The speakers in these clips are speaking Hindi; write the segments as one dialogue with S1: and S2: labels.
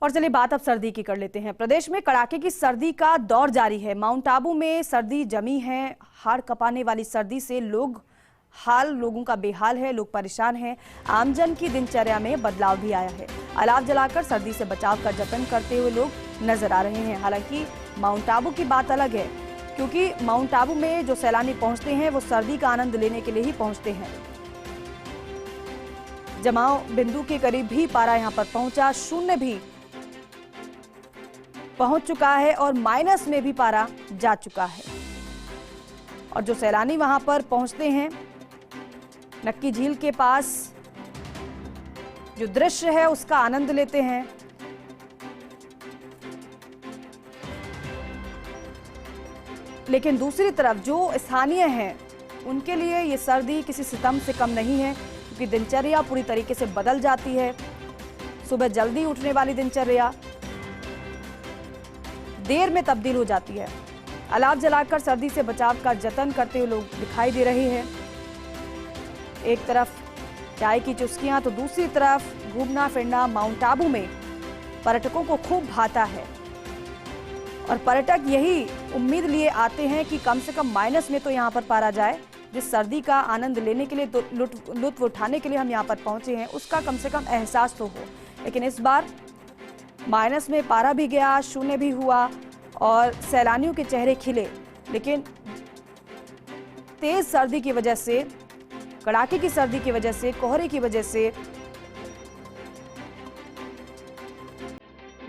S1: और चलिए बात अब सर्दी की कर लेते हैं। प्रदेश में कड़ाके की सर्दी का दौर जारी है। माउंट आबू में सर्दी जमी है। हाड़ कपाने वाली सर्दी से लोगों का बेहाल है, लोग परेशान हैं। आमजन की दिनचर्या में बदलाव भी आया है। अलाव जलाकर सर्दी से बचाव का जतन करते हुए लोग नजर आ रहे हैं। हालांकि माउंट आबू की बात अलग है, क्योंकि माउंट आबू में जो सैलानी पहुंचते हैं वो सर्दी का आनंद लेने के लिए ही पहुंचते हैं। जमाव बिंदु के करीब भी पारा यहां पर पहुंचा, शून्य भी पहुंच चुका है और माइनस में भी पारा जा चुका है। और जो सैलानी वहां पर पहुंचते हैं, नक्की झील के पास जो दृश्य है उसका आनंद लेते हैं। लेकिन दूसरी तरफ जो स्थानीय हैं उनके लिए ये सर्दी किसी सितम से कम नहीं है, क्योंकि दिनचर्या पूरी तरीके से बदल जाती है। सुबह जल्दी उठने वाली दिनचर्या देर में तब्दील हो जाती है। अलाव जलाकर सर्दी से बचाव का जतन करते हुए लोग दिखाई दे रहे हैं। एक तरफ चाय की चुस्कियां तो दूसरी तरफ घूमना फिरना माउंट आबू में पर्यटकों को खूब भाता है। और पर्यटक यही उम्मीद लिए आते हैं कि कम से कम माइनस में तो यहाँ पर पारा जाए। जिस सर्दी का आनंद लेने के लिए, लुत्फ उठाने के लिए हम यहाँ पर पहुंचे हैं, उसका कम से कम एहसास तो हो। लेकिन इस बार माइनस में पारा भी गया, शून्य भी हुआ और सैलानियों के चेहरे खिले। लेकिन तेज सर्दी की वजह से, कड़ाके की सर्दी की वजह से, कोहरे की वजह से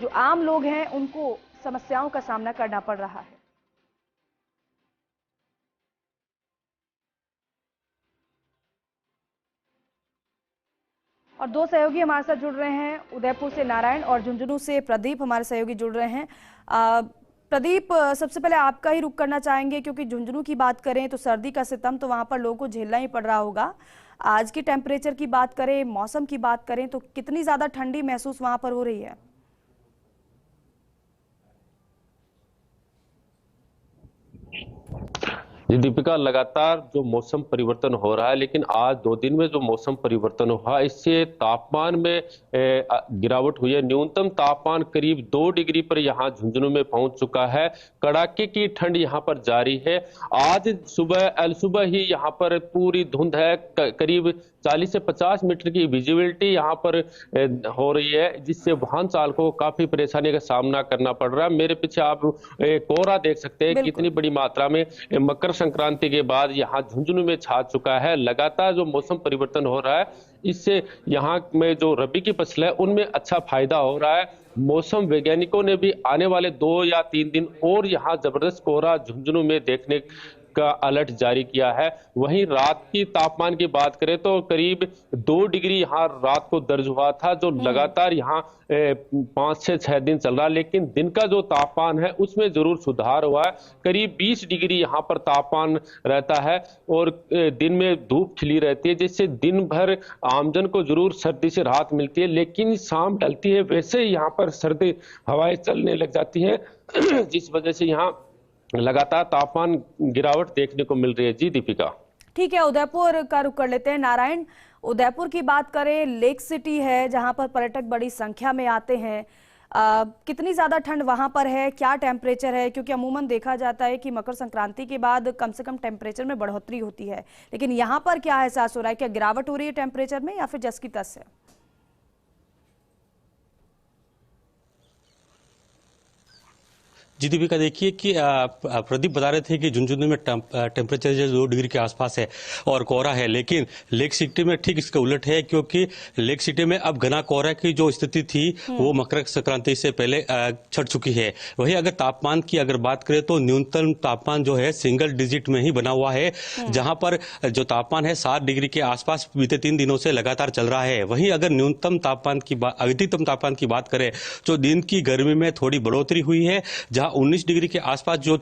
S1: जो आम लोग हैं उनको समस्याओं का सामना करना पड़ रहा है। और दो सहयोगी हमारे साथ जुड़ रहे हैं, उदयपुर से नारायण और झुंझुनू से प्रदीप हमारे सहयोगी जुड़ रहे हैं। प्रदीप, सबसे पहले आपका ही रुख करना चाहेंगे, क्योंकि झुंझुनू की बात करें तो सर्दी का सितम तो वहां पर लोगों को झेलना ही पड़ रहा होगा। आज की टेम्परेचर की बात करें, मौसम की बात करें तो कितनी ज्यादा ठंडी महसूस वहां पर हो रही है?
S2: जी दीपिका, लगातार जो मौसम परिवर्तन हो रहा है, लेकिन आज 2 दिन में जो मौसम परिवर्तन हुआ इससे तापमान में गिरावट हुई है। न्यूनतम तापमान करीब 2 डिग्री पर यहाँ झुंझुनू में पहुंच चुका है। कड़ाके की ठंड यहाँ पर जारी है। आज सुबह ही यहाँ पर पूरी धुंध है। करीब 40 से 50 मीटर की विजिबिलिटी यहाँ पर हो रही है, जिससे वाहन चालकों को काफी परेशानी का सामना करना पड़ रहा है। मेरे पीछे आप कोहरा देख सकते हैं, कितनी बड़ी मात्रा में मकर संक्रांति के बाद यहाँ झुंझुनू में छा चुका है। लगातार जो मौसम परिवर्तन हो रहा है इससे यहाँ में जो रबी की फसल है उनमें अच्छा फायदा हो रहा है। मौसम वैज्ञानिकों ने भी आने वाले 2 या 3 दिन और यहाँ जबरदस्त कोहरा झुंझुनू में देखने का अलर्ट जारी किया है। वहीं रात की तापमान की बात करें तो करीब 2 डिग्री यहाँ रात को दर्ज हुआ था, जो लगातार यहाँ 5 से 6 दिन चल रहा है। लेकिन दिन का जो तापमान है उसमें जरूर सुधार हुआ है। करीब 20 डिग्री यहाँ पर तापमान रहता है और दिन में धूप खिली रहती है, जिससे दिन भर आमजन को जरूर सर्दी से राहत मिलती है। लेकिन शाम ढलती है वैसे ही यहाँ पर सर्दी हवाएं चलने लग जाती है, जिस वजह से यहाँ लगातार तापमान गिरावट देखने को मिल रही है। जी दीपिका।
S1: ठीक है, उदयपुर का रुख कर लेते हैं। नारायण, उदयपुर की बात करें, लेक सिटी है जहां पर पर्यटक बड़ी संख्या में आते हैं। कितनी ज्यादा ठंड वहां पर है, क्या टेम्परेचर है? क्योंकि अमूमन देखा जाता है कि मकर संक्रांति के बाद कम से कम टेम्परेचर में बढ़ोतरी होती है, लेकिन यहाँ पर क्या एहसास हो रहा है? क्या गिरावट हो रही है टेम्परेचर में या फिर जस की तस है?
S3: जी दीपिका, देखिए कि प्रदीप बता रहे थे कि झुंझुनू में टेम्परेचर 2 डिग्री के आसपास है और कोहरा है, लेकिन लेक सिटी में ठीक इसका उलट है, क्योंकि लेक सिटी में अब घना कोहरा की जो स्थिति थी वो मकर संक्रांति से पहले छट चुकी है। वहीं अगर तापमान की बात करें तो न्यूनतम तापमान जो है सिंगल डिजिट में ही बना हुआ है, जहां पर जो तापमान है 7 डिग्री के आसपास बीते 3 दिनों से लगातार चल रहा है। वहीं अगर अधिकतम तापमान की बात करें तो दिन की गर्मी में थोड़ी बढ़ोतरी हुई है, जहां जहां 19 डिग्री के आसपास जो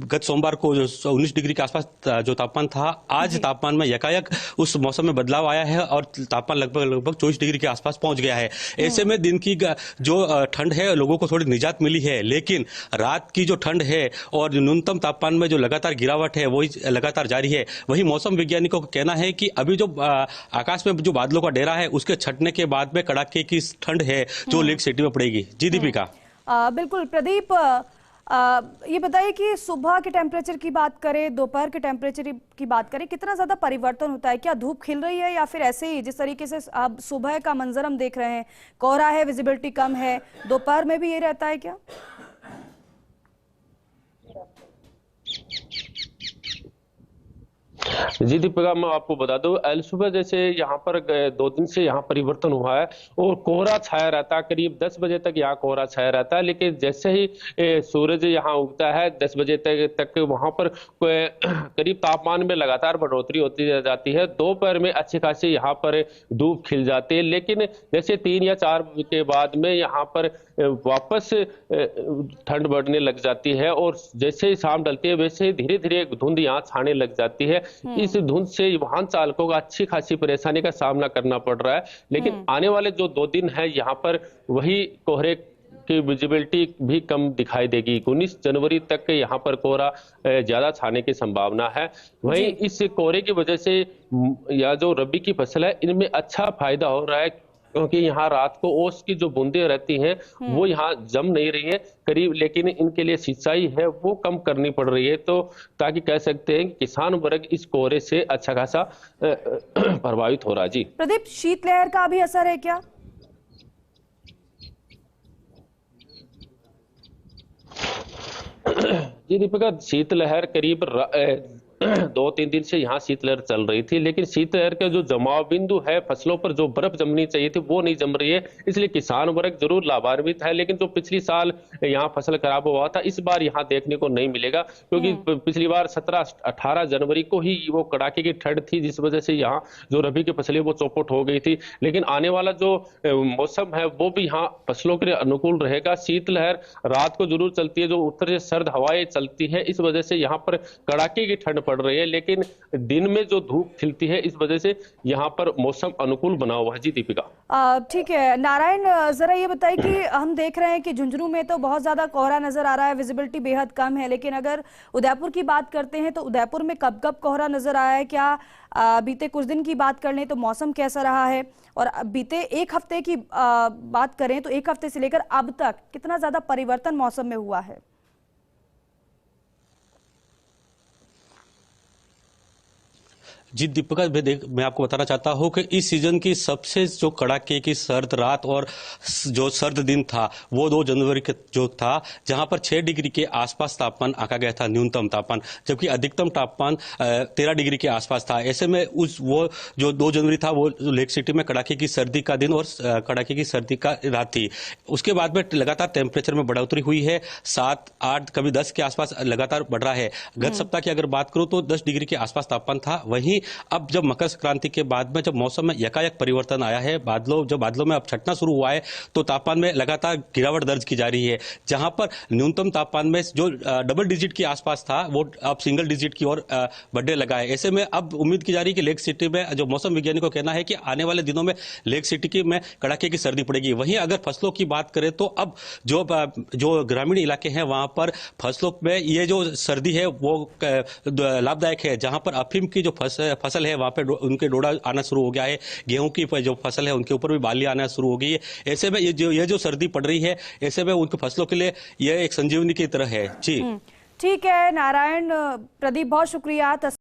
S3: गत सोमवार को जो 19 डिग्री के आसपास जो तापमान था, आज तापमान में यकायक उस मौसम में बदलाव आया है और तापमान लगभग 24 डिग्री के आसपास पहुंच गया है। ऐसे में दिन की जो ठंड है लोगों को थोड़ी निजात मिली है, लेकिन रात की जो ठंड है और न्यूनतम तापमान में जो लगातार गिरावट है वही लगातार जारी है। वही मौसम वैज्ञानिकों का कहना है कि अभी जो आकाश में जो बादलों का डेरा है उसके छटने के बाद में कड़ाके की ठंड है जो लेक सिटी में पड़ेगी। जी दीपिका।
S1: बिल्कुल प्रदीप, ये बताइए कि सुबह के टेम्परेचर की बात करें, दोपहर के टेम्परेचर की बात करें, कितना ज्यादा परिवर्तन होता है? क्या धूप खिल रही है या फिर ऐसे ही जिस तरीके से अब सुबह का मंजर हम देख रहे हैं, कोहरा है, विजिबिलिटी कम है, दोपहर में भी ये रहता है क्या?
S2: जी दीपिका, मैं आपको बता दूं, अल सुबह जैसे यहाँ पर 2 दिन से यहाँ परिवर्तन हुआ है और कोहरा छाया रहता है। करीब 10 बजे तक यहाँ कोहरा छाया रहता है, लेकिन जैसे ही सूरज यहाँ उगता है 10 बजे तक वहाँ पर करीब तापमान में लगातार बढ़ोतरी होती जाती है। दोपहर में अच्छी खासी यहाँ पर धूप खिल जाती है, लेकिन जैसे 3 या 4 के बाद में यहाँ पर वापस ठंड बढ़ने लग जाती है और जैसे ही शाम ढलती है वैसे ही धीरे धीरे धुंध यहाँ छाने लग जाती है। इस धुंध से वाहन चालकों को अच्छी खासी परेशानी का सामना करना पड़ रहा है। लेकिन आने वाले जो 2 दिन है यहाँ पर वही कोहरे की विजिबिलिटी भी कम दिखाई देगी। 19 जनवरी तक यहाँ पर कोहरा ज्यादा छाने की संभावना है। वहीं इस कोहरे की वजह से या जो रबी की फसल है इनमें अच्छा फायदा हो रहा है, क्योंकि यहाँ रात को ओस की जो बूंदें रहती हैं वो यहाँ जम नहीं रही है करीब, लेकिन इनके लिए सिंचाई है वो कम करनी पड़ रही है। तो ताकि कह सकते हैं कि किसान वर्ग इस कोहरे से अच्छा खासा प्रभावित हो रहा है। जी
S1: प्रदीप, शीतलहर का भी असर है क्या?
S2: जी दीपिका, शीतलहर करीब 2-3 दिन से यहाँ शीतलहर चल रही थी, लेकिन शीतलहर का जो जमाव बिंदु है, फसलों पर जो बर्फ जमनी चाहिए थी वो नहीं जम रही है, इसलिए किसान वर्ग जरूर लाभान्वित है। लेकिन जो पिछली साल यहाँ फसल खराब हुआ था इस बार यहाँ देखने को नहीं मिलेगा, क्योंकि पिछली बार 17-18 जनवरी को ही वो कड़ाके की ठंड थी, जिस वजह से यहाँ जो रबी की फसलें वो चौपट हो गई थी। लेकिन आने वाला जो मौसम है वो भी यहाँ फसलों के लिए अनुकूल रहेगा। शीतलहर रात को जरूर चलती है, जो उत्तर से सर्द हवाएं चलती है, इस वजह से यहाँ पर कड़ाके की ठंड पड़ रही है, लेकिन दिन में जो धूप खिलती है इस वजह से यहाँ पर मौसम अनुकूल बना हुआ है। जी दीपिका।
S1: ठीक है नारायण, जरा ये बताइए कि हम देख रहे हैं कि झुंझुनू में तो बहुत ज्यादा कोहरा नजर आ रहा है, विजिबिलिटी बेहद कम है, लेकिन अगर उदयपुर की बात करते हैं तो उदयपुर में कब कब कोहरा नजर आया है? क्या बीते कुछ दिन की बात कर लें तो मौसम कैसा रहा है? और बीते एक हफ्ते की बात करें तो एक हफ्ते से लेकर अब तक कितना ज्यादा परिवर्तन मौसम में हुआ है?
S3: जी दीपिका, मैं आपको बताना चाहता हूं कि इस सीजन की सबसे जो कड़ाके की सर्द रात और जो सर्द दिन था वो 2 जनवरी के जो था, जहां पर 6 डिग्री के आसपास तापमान आंका गया था न्यूनतम तापमान, जबकि अधिकतम तापमान 13 डिग्री के आसपास था। ऐसे में वो जो 2 जनवरी था वो लेक सिटी में कड़ाके की सर्दी का दिन और कड़ाके की सर्दी का रात थी। उसके बाद में लगातार टेम्परेचर में बढ़ोतरी हुई है, 7, 8 कभी 10 के आसपास लगातार बढ़ रहा है। गत सप्ताह की अगर बात करूं तो 10 डिग्री के आसपास तापमान था। वहीं अब जब मकर संक्रांति के बाद में जब मौसम में यकायक परिवर्तन आया है, बादलों में अब छटना शुरू हुआ है, तो तापमान में लगातार गिरावट दर्ज की जा रही है। जहां पर न्यूनतम तापमान में जो डबल डिजिट के आसपास था वो अब सिंगल डिजिट की ओर बढ़ने लगा है। ऐसे में अब उम्मीद की जा रही है कि लेक सिटी में, जो मौसम वैज्ञानिकों का कहना है कि आने वाले दिनों में लेक सिटी में कड़ाके की सर्दी पड़ेगी। वहीं अगर फसलों की बात करें तो अब जो ग्रामीण इलाके हैं वहां पर फसलों में ये जो सर्दी है वो लाभदायक है। जहां पर अफीम की जो फसल है वहां पे उनके डोडा आना शुरू हो गया है, गेहूं की जो फसल है उनके ऊपर भी बाली आना शुरू हो गई है। ऐसे में ये जो सर्दी पड़ रही है, ऐसे में उनकी फसलों के लिए यह एक संजीवनी की तरह है। जी
S1: ठीक है नारायण, प्रदीप बहुत शुक्रिया।